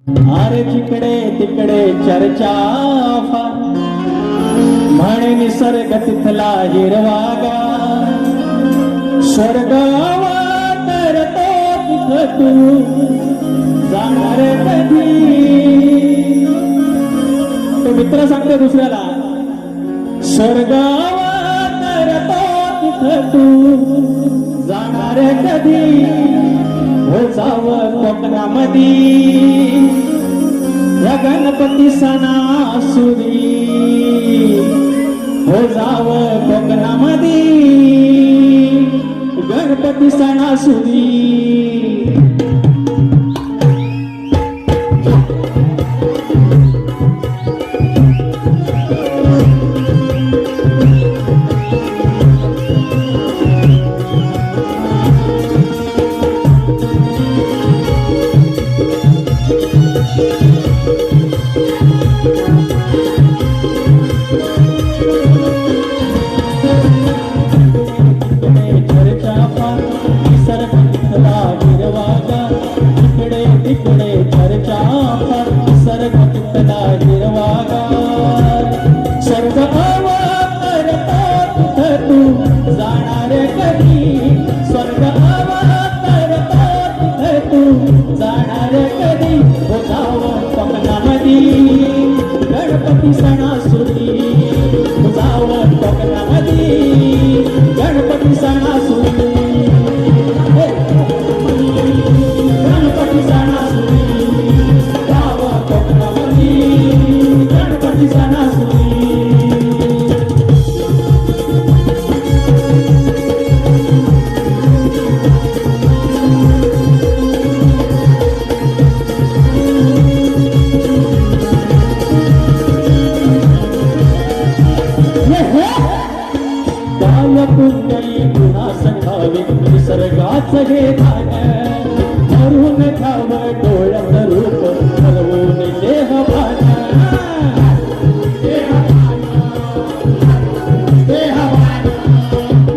अरे जिकडे तिकडे चर्चा फार म्हणे निसर्ग तिथला हिरवागा स्वर्गावा तर तो तिथ तू जाणार कधी. तो मित्र सांगतो दुसऱ्याला स्वर्गावा तर तो तिथ तू जाणार कधी. हो जावं कोकणामधी या गणपती सणासुदी. हो जावं कोकणामधी गणपती सणासुदी. गणपती सणासुदी जावं कोकणामधी गणपती सणासुदी. गणपती सणासुदी जावं कोकणामधी गणपती सणासुदी. कुंडली गुणा संघावे निसर्गाच हे धान धरून ठाव डोळ्यात रूप हलवून देहभान.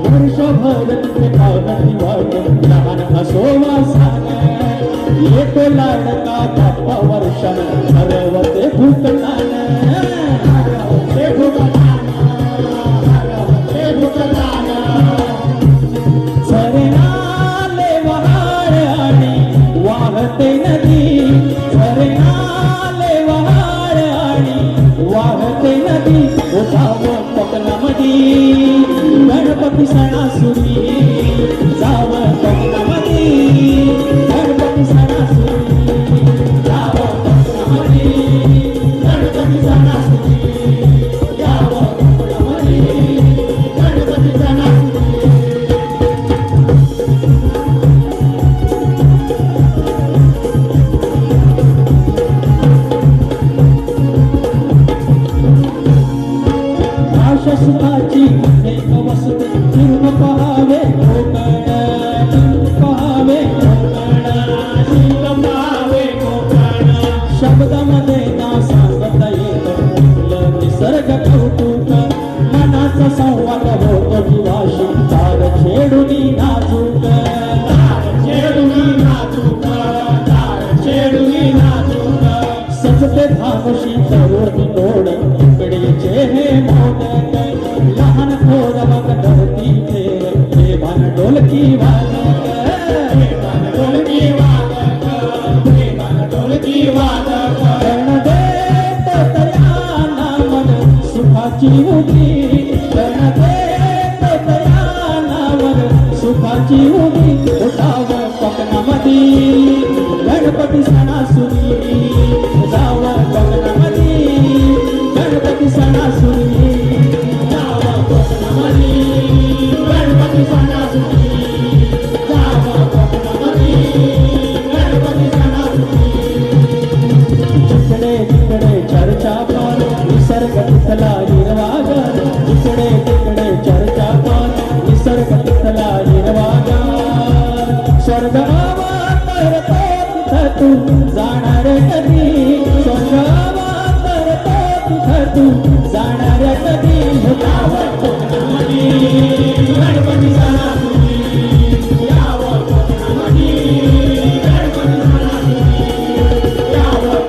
वर्षभर कावती वाट लहान असो वासान येतो लाडका बाप्पा वर्षान हरवते भूतनान. झरणाले वहाळ आणि वाहते नदी झरणाले वहाळ आणि वाहते नदी. हो जावं कोकणामधी गणपती सणासुदी जावं कोकणामधी गणपती सणासुदी जावं कोकणामधी गणपती सणासुदी जावं कोकणामधी गणपती सणासुदी. सुखाची एक वसते फिरून पहावे कोकण पहावे कोकण पहावे कोकण. शब्दामध्ये ना सांगता येत निसर्ग कौतुक मनाचा संवाद होतो जीवाशी तार छेडुनी नाजूक तार छेडुनी नाजूक तार छेडुनी नाजूक. सजते धानुषी तरुणी तोड इकडेचे हे मोदक लहान थोर बघ धरती फेर हे भान ढोलकी वादक हे भान ढोलकी वादक हे भान ढोलकी वादक. गण देत तया नामन सुखाची उगी गण देत तया नामन सुखाची उगी. उठावं कोकणामधी गणपती सणासुदी जावं कोकणामधी गणपती सणासुदी जावं कोकणामधी गणपती सणासुदी जावं कोकणामधी गणपती सणासुदी. जिकडे तिकडे चर्चा फार निसर्ग तिथला हिरवागार जिकडे तिकडे चर्चा फार निसर्ग तिथला हिरवागार. स्वर्गावा तर तो तिथ तू जाणार कधी स्वर्गावा तर तो तिथ तू जाणार कधी. जावं कोकणामधी गणपती सणासुदी यावं कोकणामधी गणपती सणासुदी यावं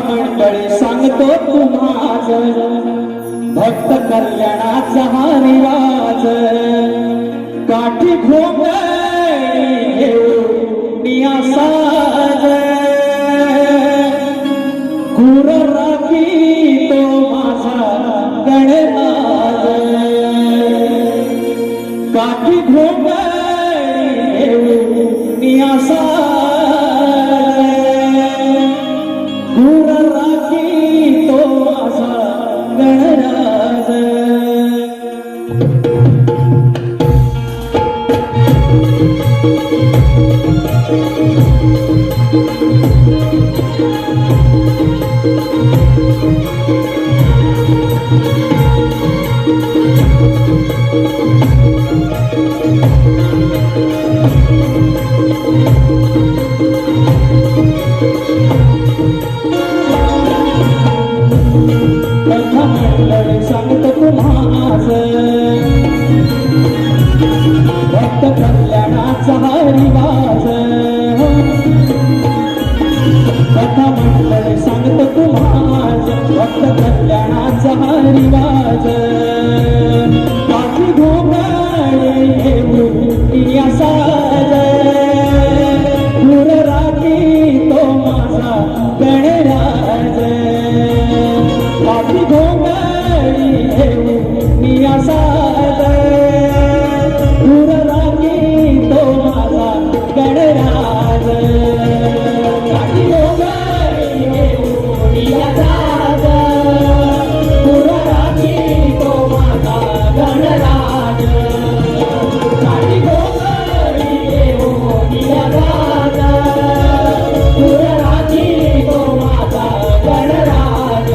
मंडळी सांगतो तुम्हास भक्त कल्याणाचा हा रिवाज काठी घोंगडी घेऊन साज गुर राखी तो माझा गणराज काठी घोंगडी घेऊन साज गुर राखी तो माझा गणराज मंडळी सांगतो तुम्हास भक्त कल्याणाचा हा रिवाज कथा मंडळी सांगतो तुम्हास भक्त कल्याणाचा हा रिवाज काठी घोंगडी घेऊन साज गुर राखी तो माझा गणराज काठी घोंगडी घेऊन साज गुर राखी तो माझा गणराज काठी घोंगडी घेऊन साज गुर राखी तो माझा गणराज काठी घोंगडी घेऊन साज गुर राखी तो माझा गणराज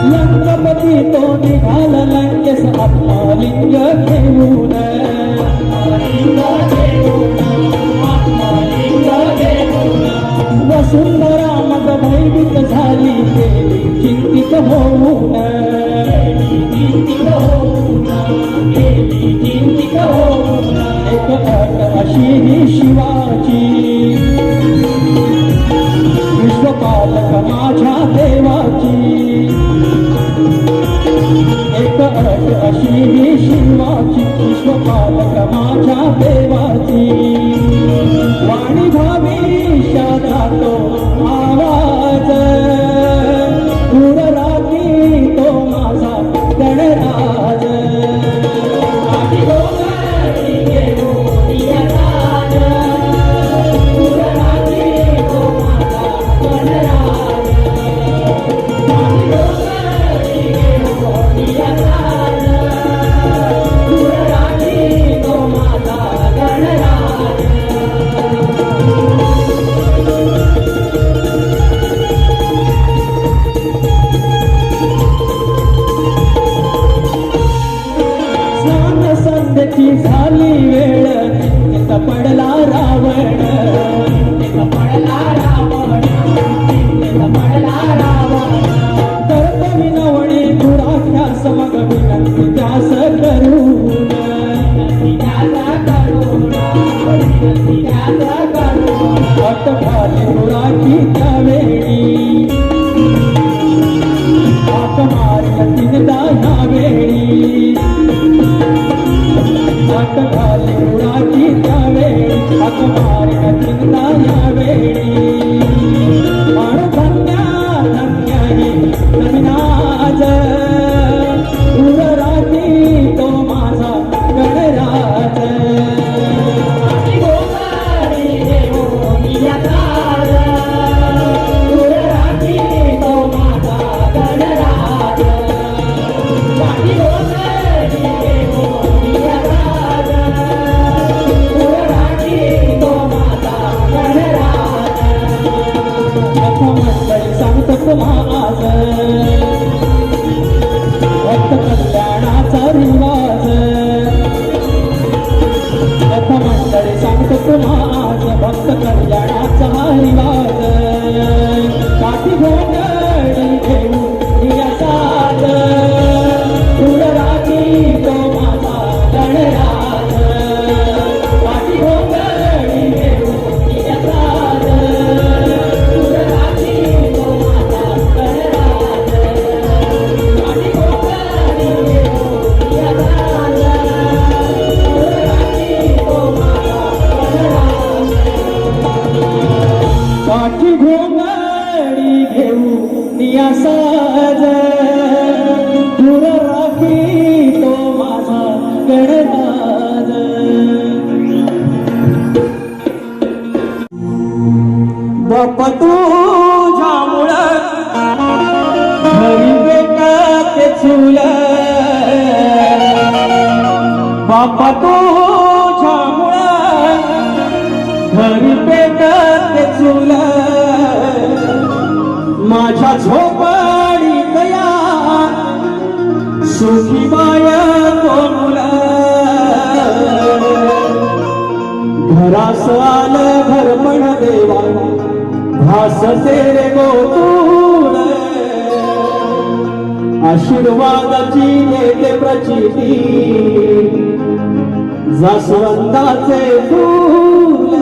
लंकापती तो निघाला लंकेस आत्मलिंग घेऊन वसुंधरा मग भयभीत झाली गेली चिंतित होऊन एक अट अशी ही शिवाची विश्वपालक माझ्या देवाची एक अट अशी ही शिवाची विश्वपालक माझ्या देवाची वाणी भविष्याचा तो आवाज गुर राखी तो माझा गणराज काठी घोंगडी घेऊन साज गुर राखी तो माझा गणराज काठी घोंगडी घेऊन साज गुर राखी तो माझा गणराज स्नान संध्येची झाली वेळ तिथं पडला रावण तिथं पडला रावण करत विनवणी दुराख्यास मग विनंती त्यास करून अट घाली दुराची त्यावेळी हाक मारिल तीनदा ह्यावेळी हाक घाली दुराची त्यावेळी हाक मारिल तीनदा ह्यावेळी धन्य धन्य ही नवीनाज गुर राखी तो माझा गणराज काठी घोंगडी घेऊन साज गुर राखी तो माझा गणराज काठी घोंगडी घेऊन साज गुर राखी तो माझा गणराज कथा मंडळी सांगतो तुम्हास भक्त कल्याणाचा रिवाज कथा मंडळी सांगतो तुम्हास भक्त कल्याणाचा रिवाज काठी घोंगडी घेऊन साज गुर राखी बाप्पा तुझ्यामुळं घरी भेटते चूल बाप्पा तुझ्यामुळं घरी भेटते चूल माझ्या झोपडीत या सुखी बाय कोणुला घरास आलं घरपण देवा भासते रे गोकुळ आशीर्वादाची देते प्रचिती जास्वंदाचे फूल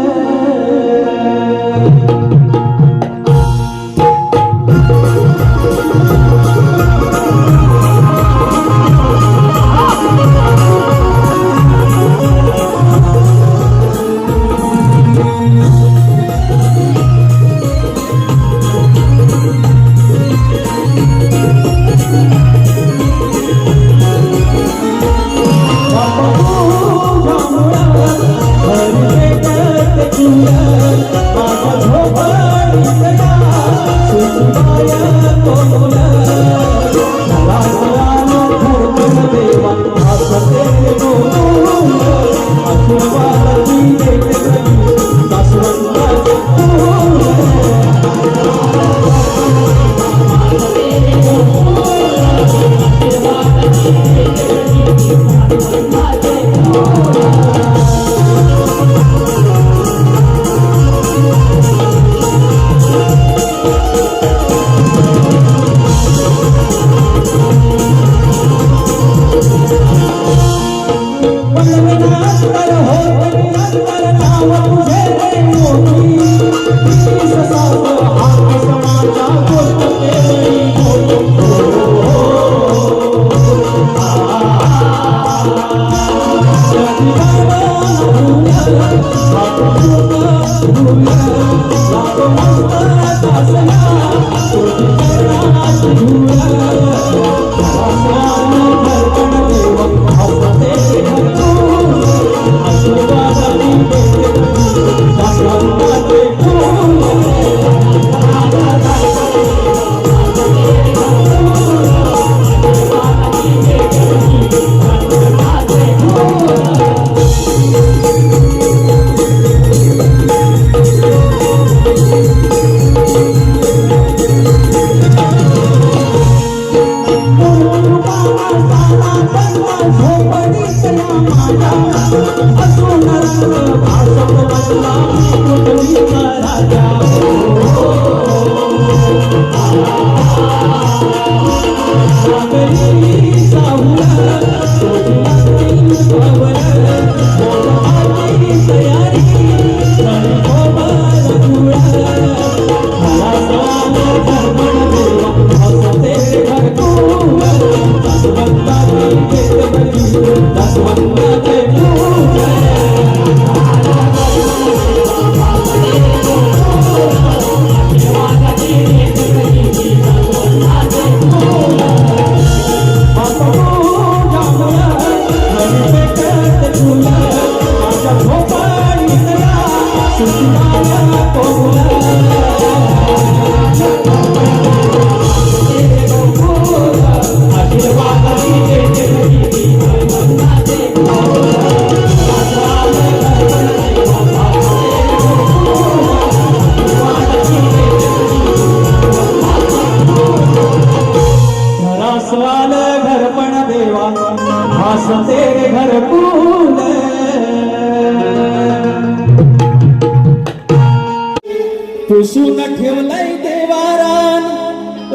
पुसून ठेवलंय देवारान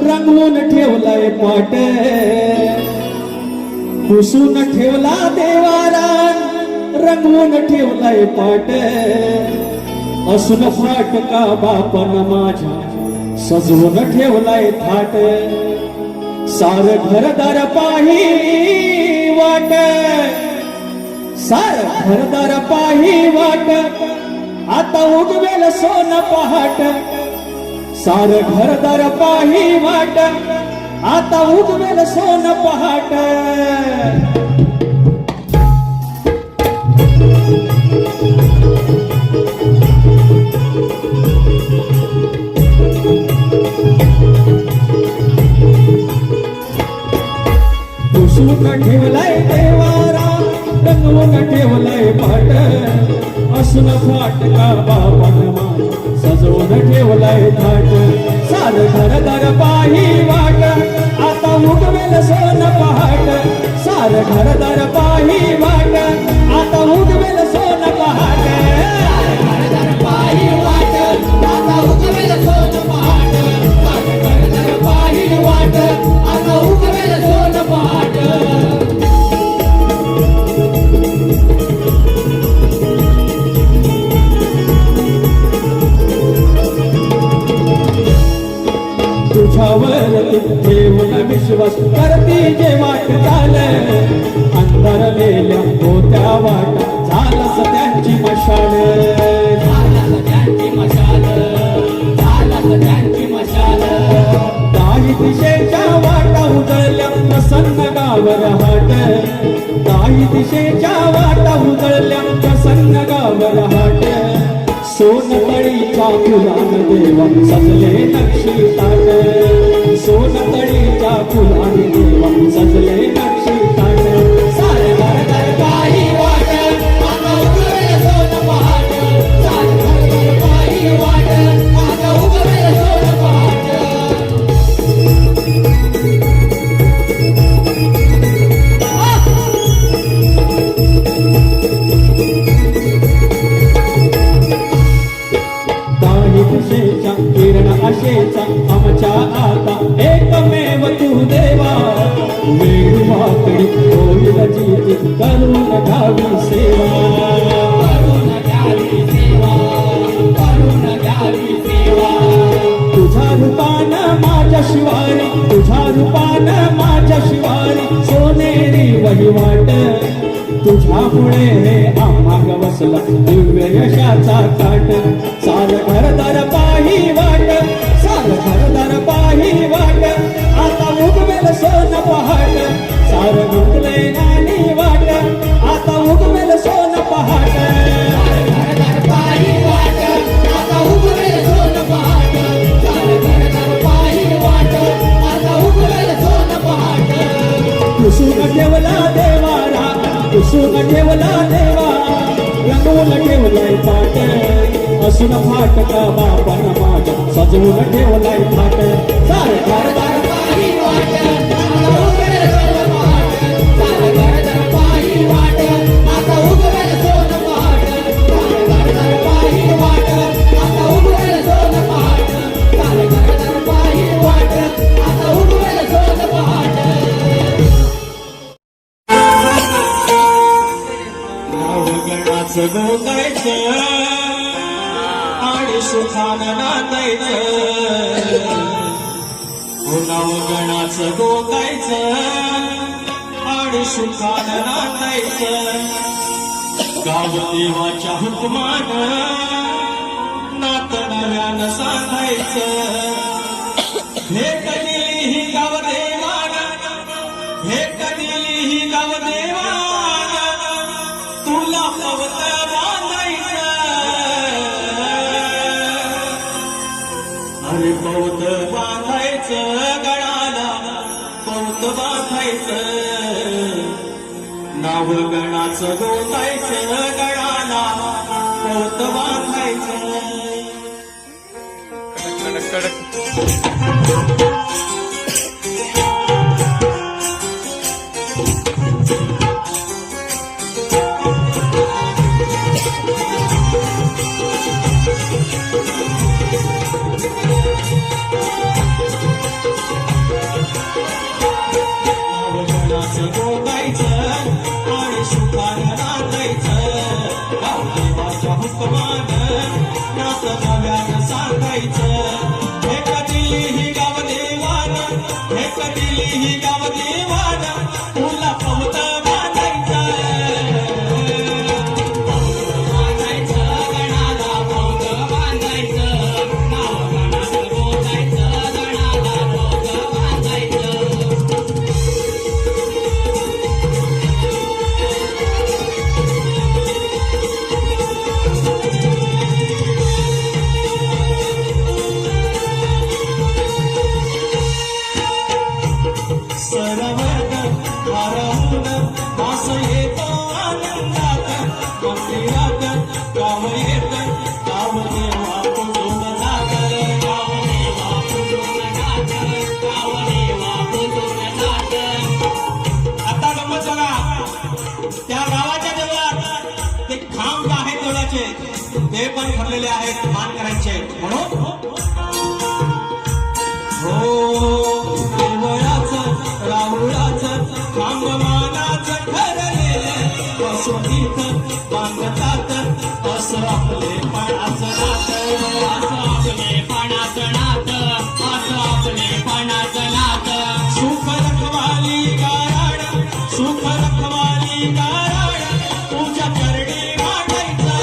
रंगवून ठेवलंय पाट पुसून ठेवला देवारान रंगवून ठेवलंय पाट असून फाटका बापन माझ्या सजवून ठेवलाय थाट सार घरदार पाही वाट सार घरदार पाही वाट आता उगवेल सोन पहाट सार घरदार पाही वाट आता उगवेल सोन पहाट बनवून ठेवलंय पाट असून फाटका बापन माझ्या सजवून ठेवलंय थाट सार घर दर पाही वाट आता उगवेल सोन पहाट सार घर दर पाही वाट आता उगवेल सोन पहाट तुझ्यावर ठेवून विश्वास करती जे वाट झालं अंधारलेल्या होत्या वाट झालंच त्यांची मशाल काही दिशेच्या वाटा उजळल्या प्रसन्न गावर हाट काही दिशेच्या वाटा उजळल्या प्रसन्न गावर हाट सोनतळीच्या फुलान देवा सजले नक्षी ताट सोनतळीच्या फुलान देवा सजले नक्षी ताट सारे घर काही वाट आता उगवेल सोन पहाट सारे घर काही वाट आता उगवेल सोन पहाट दिशेच्या किरण आशेचा आमच्या आता एकमेव तू देवा वेळी वाकडी होईल जीती करून घ्यावी सेवा तुझ्या रूपान माझ्या शिवारी तुझ्या रूपान माझ्या शिवारी सोनेरी वहिवाट तुझ्यामुळे हे आम्हा वसला दिव्य यशाचा काट सार घरदार पाही वाट सार घरदार पाही वाट आता उगवेल सोन पहाट सार गुंतले नानी वाट आता उगवेल सोन पहाट कुसुम ठेवला देवारा कुसुम ठेवला देवा रंगवून ठेवलाय पाट असून फाटका बापन माझ्या सजवून ठेवलाय थाट सारे घरदार पाही वाट आता उगवेल सोन पहाट सारे घरदार पाही वाट आता उगवेल सोन पहाट सारे घरदार पाही वाट आता उगवेल सोन पहाट सारे घरदार पाही वाट आता उगवेल सोन पहाट नावगणाचं गोगायचं आणि सुखानं नांदायचं नावगणाचं गोगायचं आणि सुखानं नांदायचं गाव देवाच्या हुकमानं नातं नव्यानं सांगायचं भेट दिली ही गाव देवानं भेट दिली ही गाव देवानं तुला पवत बांधायचं अरे पवत बांधायचं गळाला पवत बांधायचं नाव गणाचं गोतायचं गळाला पवत बांधायचं कडक कडक त्या गावाच्या देवळात ते खांब आहे देवळाचे ते पण ठरलेले आहेत मान करायचे म्हणून हो देवळाचं राहुळाचं खांब मानाचं ठरलेलं बसवतीत बांधतात असं आपले पणाचं नातं असं आपले पणाचं नातं असं आपले पणाचं नातं सुख रखवाली गाराड सुख रखवाली गाराड तुझ्या करडी वाटायचं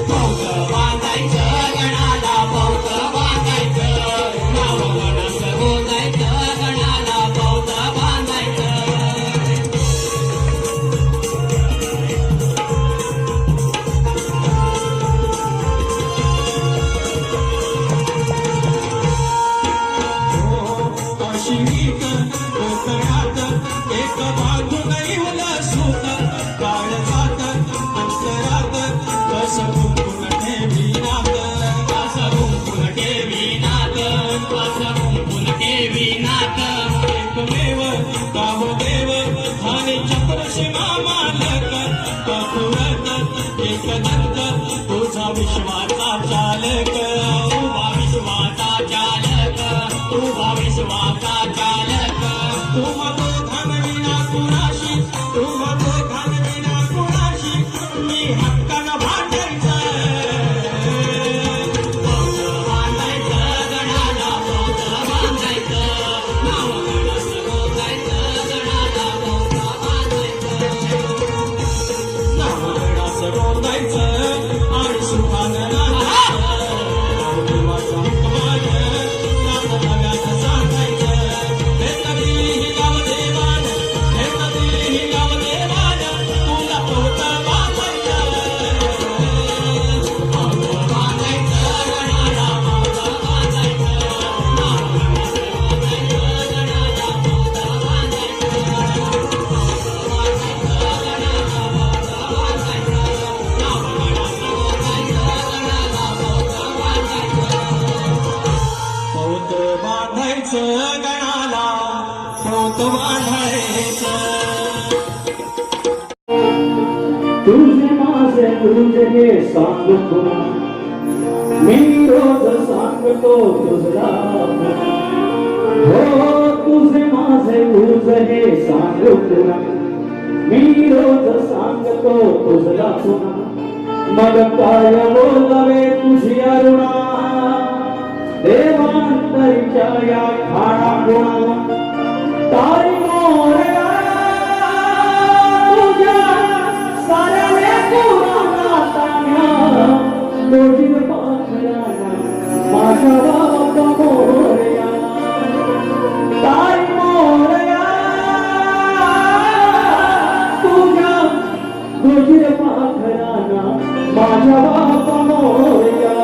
बौद्ध बांधायचं गणाला बौद्ध बांधायचं नाव गणस बोलायचं गणाला बौद्ध बांधायचं अशिवीत कोकणात एक बाजून येऊन सुत काळजात अंतरात कसं कुंकुन ठेवीनात कसं कुंकुन ठेवीनात कसं कुंकुन ठेवीनात एकमेव गावदेव आणि चक्रशिमा मालक कपुरत एक दत्त तुझा विश्वाचा चालक उभा विश्वाचा चालक उभा विश्वाचा चालक तुम तो धन विना कुणाशी तुम तो धन विना कुणाशी मी हक्कानं भांडायचं बौद्ध बांधायचं गणाला बौद्ध बांधायचं नाव गणस बोलायचं गणाला बौद्ध बांधायचं नाव गणस बोलायचं आणि सुखानं नांदायचं देवाचा हुकमानं नातं नव्यानं सांगायचं हे तरीही गावदेवानं हे तरीही गावदेवानं तुला बौद्ध बांधायचं बौद्ध बांधायचं गणाला बौद्ध बांधायचं नाव गणस बोलायचं गणाला बौद्ध बांधायचं बौद्ध बांधायचं गणाला बौद्ध बांधायचं तुझे माझे तुझे सांगतो मी रोज सांगतो तुझला हो तुझे माझे तुझे सांगतो मी रोज सांगतो तुझला पुन्हा मग काय बोलावे तुझी अरुणा देवांतरीच्या या खाणा गुणा तारी मोरया तुझ्या साऱ्या लेकरांना तान्या दोघीत पाखरांना माझा बाप मोरया तारी मोरया तुझ्या दोघीत पाखरांना माझा बाप मोरया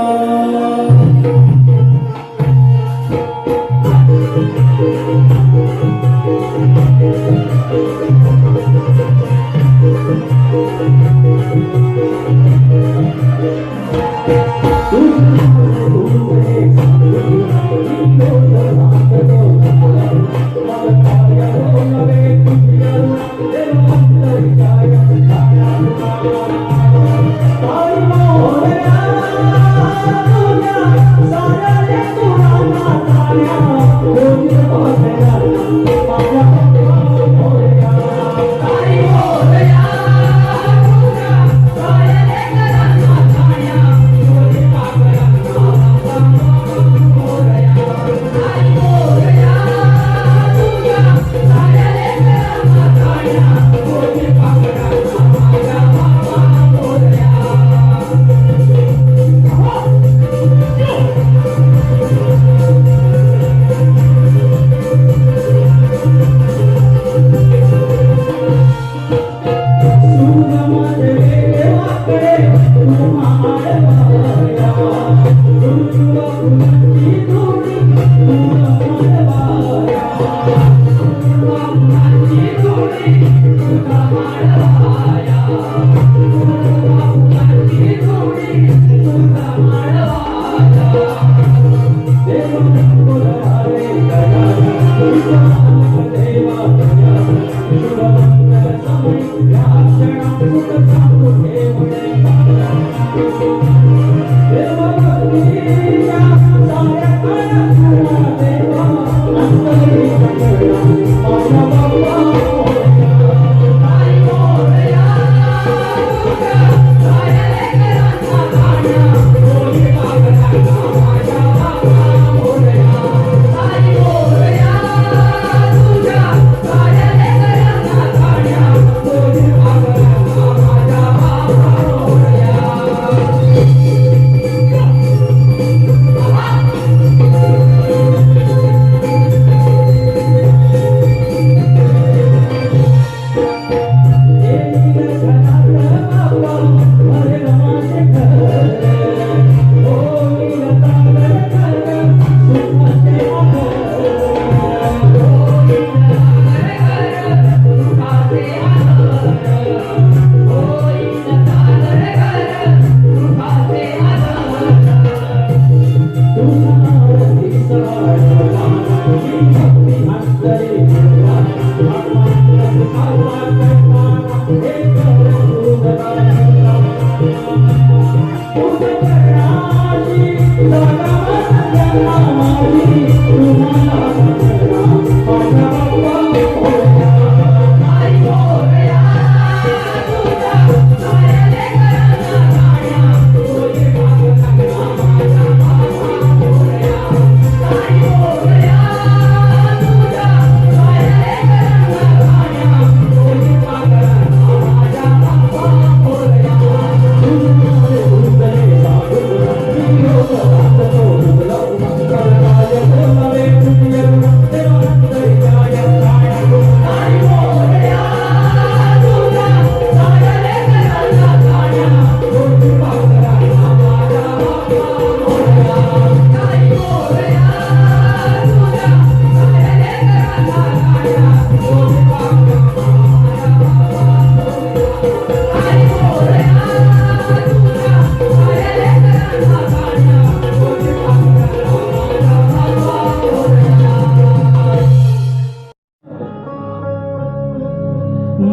देवा या क्षणातून सांगू ठेवणे देवभक्तीच्या साऱ्या काळात देवा अंतरी माझा बाप्पा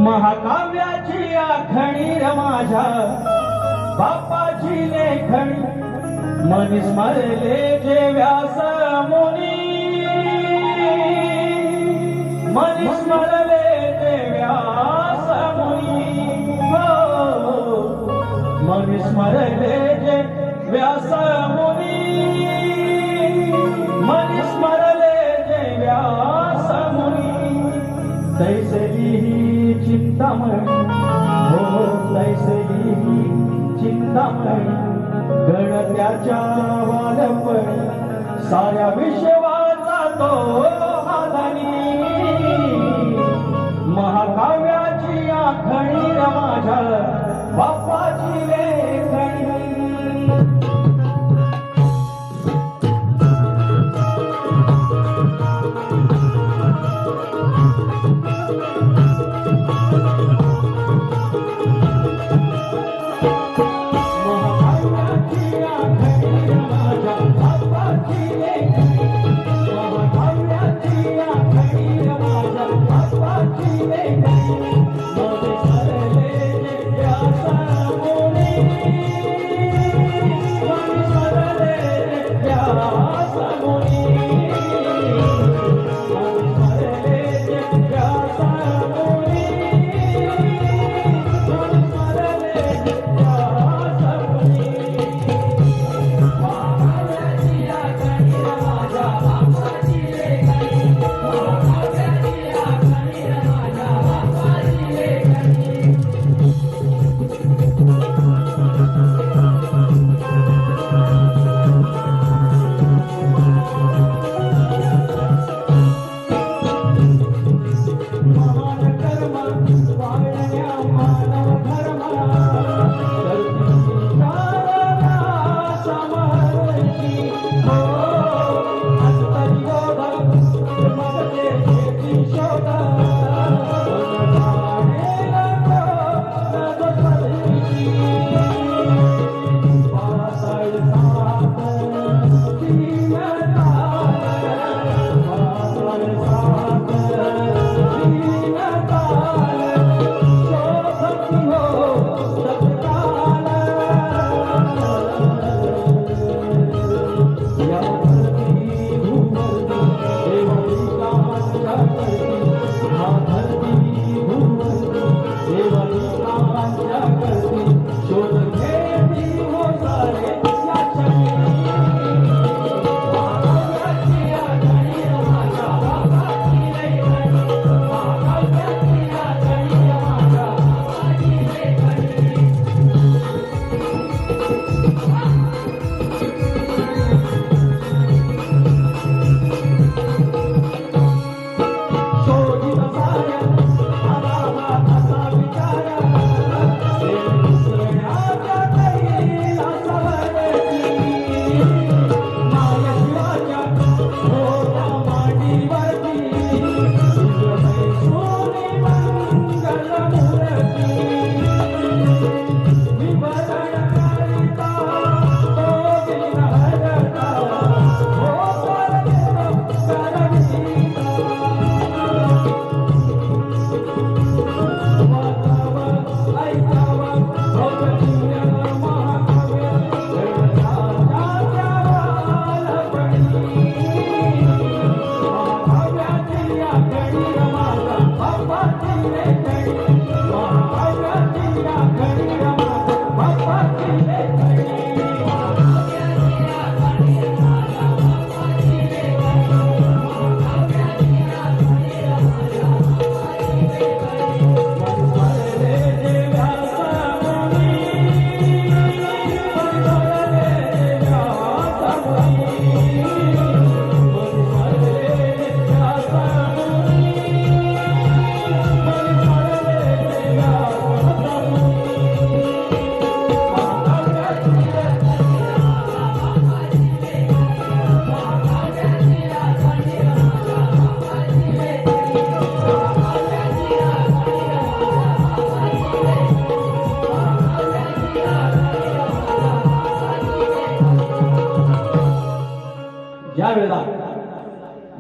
महाकाव्याची आखणी र माझ्या बापाची लेखणी मन स्मरले जे व्यास मुनी मन स्मरले जे व्यास मुनी हो मन स्मरले जे व्यास मुनी मन स्मरले जे व्यास मुनी तैसली चिंतामणी हो तैसली चिंतामणी गणत्याच्या वालपणी साऱ्या विश्वाचा तो हादणी महाकाव्याची आखणी र माझ्या बाप्पाची लेखणी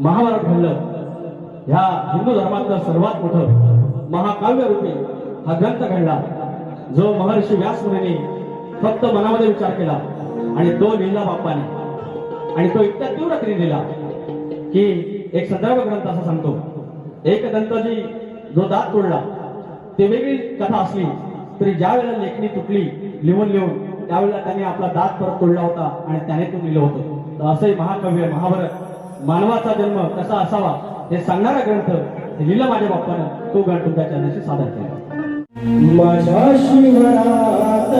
महाभारत घडलं. ह्या हिंदू धर्मातलं सर्वात मोठं महाकाव्य रूपी हा ग्रंथ घडला, जो महर्षी व्यास मुनींनी फक्त मनामध्ये विचार केला आणि तो लिहिला बाप्पाने. आणि तो इतक्या तीव्रतेने लिहिला की एक संदर्भ ग्रंथ असं सांगतो, एक दंतजी जो दात तोडला, ती वेगळी कथा असली तरी ज्या वेळेला लेखणी तुटली लिहून त्यावेळेला त्यांनी आपला दात परत तोडला होता आणि त्याने तो लिहिलं होतं. तर असंही महाकाव्य महाभारत मानवाचा जन्म कसा असावा हे सांगणारा ग्रंथ हे लिहिलं माझ्या बाप्पानं. तो ग्रंथ तुमच्या चरणाशी सादर केला. माझ्या शिवरात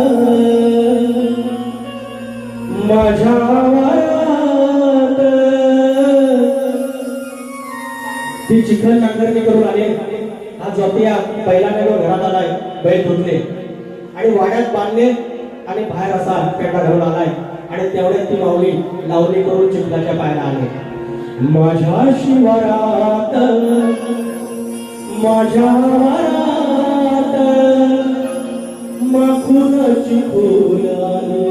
माझ्या वरात ती चिखल नांगरणी करून आले. हा जोतिया पहिला नेलो घरात आलाय, बैल धुतले आणि वाड्यात बांधले आणि बाहेर असा पेटा घालून आलाय आणि तेवढ्यात ती माऊली लावणी करून चिखलाच्या पायाला आले. माझ्या शिवरात माझ्या वरात माखुनाची फुल आली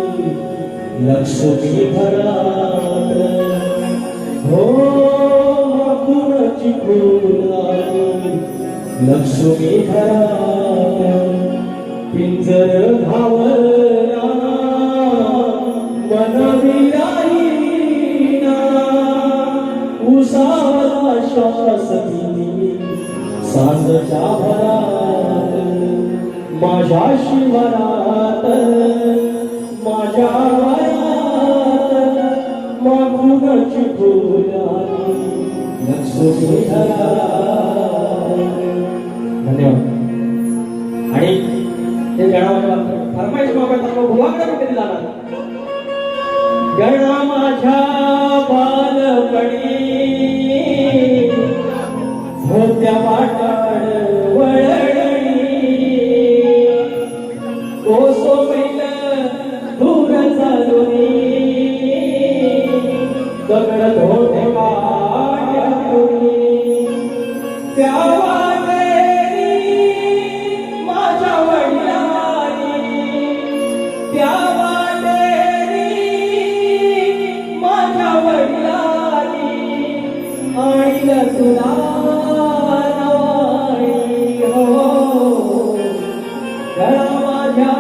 लक्ष्मी घरात. हो माखुनाची फुल आली लक्ष्मी घरात. पिंजर घावला मनवी राहीना उसाला श्वास दिली सांजच्या भरात. माझ्या शिवरात माझ्या वरात माखुनाची फुल आली लक्ष्मी घरात. धन्यवाद. आणि ते गणा फरमाईश मागतात भुवाकडे कुठे जाणार. गणा माझ्या बालपणी होत्या वाटाड वळणी कोसो मैल दूर चालूनी दगड धोटे काढूनी त्या वाटेनी माझ्या वडिलांनी त्या वाटेनी माझ्या वडिलांनी आणलं तुला नावानी. हो गळा माझ्या